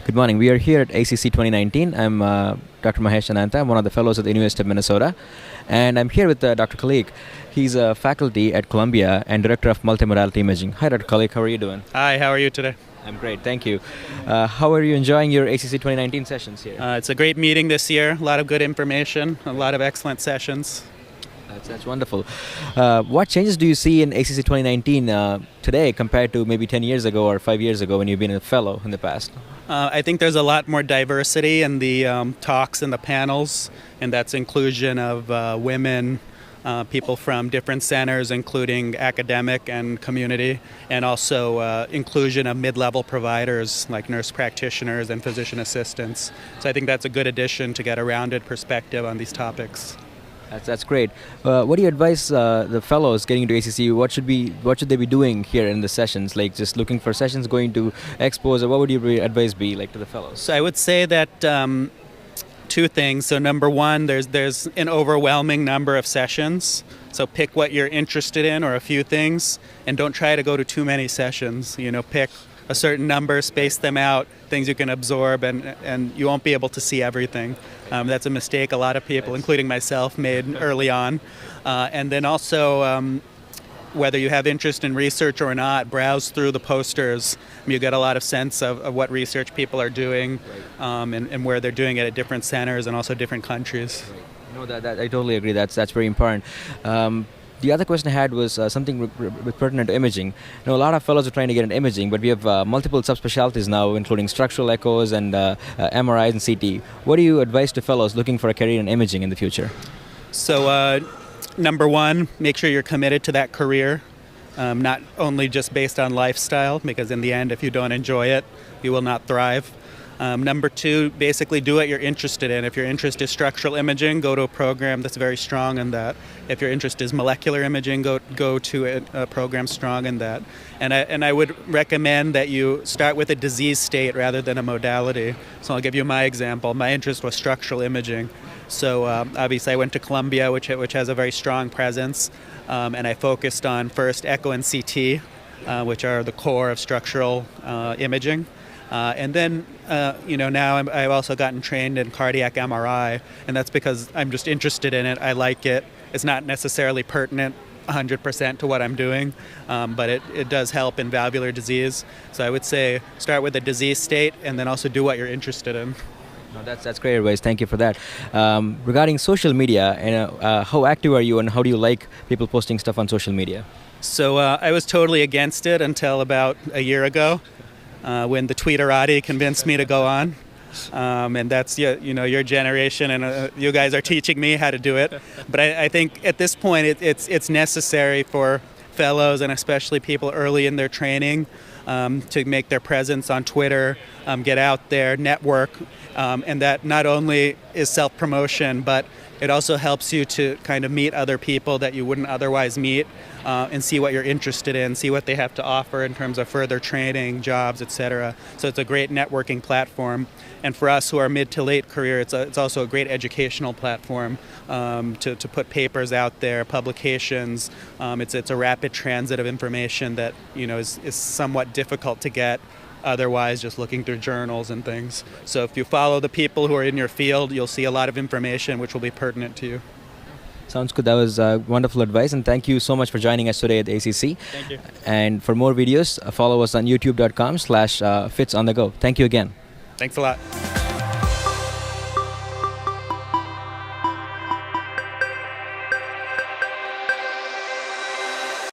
Good morning. We are here at ACC 2019. I'm Dr. Mahesh Anantha. I'm one of the fellows at the University of Minnesota. And I'm here with Dr. Khalique. He's a faculty at Columbia and Director of Multimodality Imaging. Hi, Dr. Khalique. How are you doing? Hi, how are you today? I'm great. Thank you. How are you enjoying your ACC 2019 sessions here? It's a great meeting this year. A lot of good information, a lot of excellent sessions. That's wonderful. What changes do you see in ACC 2019 today compared to maybe 10 years ago or 5 years ago when you've been a fellow in the past? I think there's a lot more diversity in the talks and the panels, and that's inclusion of women, people from different centers, including academic and community, and also inclusion of mid-level providers like nurse practitioners and physician assistants. So I think that's a good addition to get a rounded perspective on these topics. That's great. What do you advise the fellows getting into ACC? What should they be doing here in the sessions? Like just looking for sessions, going to expos, or what would your advice be like to the fellows? So I would say that two things. So number one, there's an overwhelming number of sessions. So pick what you're interested in or a few things, and don't try to go to too many sessions. Pick a certain number, space them out, things you can absorb, and you won't be able to see everything. That's a mistake a lot of people, including myself, made early on. And then also, whether you have interest in research or not, browse through the posters. You get a lot of sense of what research people are doing and where they're doing it at different centers and also different countries. No, that I totally agree. That's very important. The other question I had was something pertinent to imaging. A lot of fellows are trying to get into imaging, but we have multiple subspecialties now, including structural echoes and MRIs and CT. What do you advise to fellows looking for a career in imaging in the future? So, number one, make sure you're committed to that career, not only just based on lifestyle, because in the end, if you don't enjoy it, you will not thrive. Number two, basically do what you're interested in. If your interest is structural imaging, go to a program that's very strong in that. If your interest is molecular imaging, go to a program strong in that. And I would recommend that you start with a disease state rather than a modality. So I'll give you my example. My interest was structural imaging. So obviously I went to Columbia, which has a very strong presence, and I focused on first echo and CT, which are the core of structural imaging. And then, now I've also gotten trained in cardiac MRI, and that's because I'm just interested in it. I like it. It's not necessarily pertinent 100% to what I'm doing, but it does help in valvular disease. So I would say start with the disease state and then also do what you're interested in. No, that's great advice. Thank you for that. Regarding social media, how active are you and how do you like people posting stuff on social media? So I was totally against it until about a year ago. When the Tweeterati convinced me to go on, and that's your generation, and you guys are teaching me how to do it. But I think at this point it's necessary for fellows and especially people early in their training to make their presence on Twitter, get out there, network, and that not only is self-promotion, but it also helps you to kind of meet other people that you wouldn't otherwise meet and see what you're interested in, see what they have to offer in terms of further training, jobs, etc. So it's a great networking platform. And for us who are mid to late career, it's also a great educational platform to put papers out there, publications. It's a rapid transit of information that is somewhat difficult to get otherwise just looking through journals and things. So if you follow the people who are in your field, you'll see a lot of information which will be pertinent to you. Sounds good. That was wonderful advice, and thank you so much for joining us today at the ACC. Thank you. And for more videos, follow us on youtube.com/FITsontheGo. Thank you again. Thanks a lot.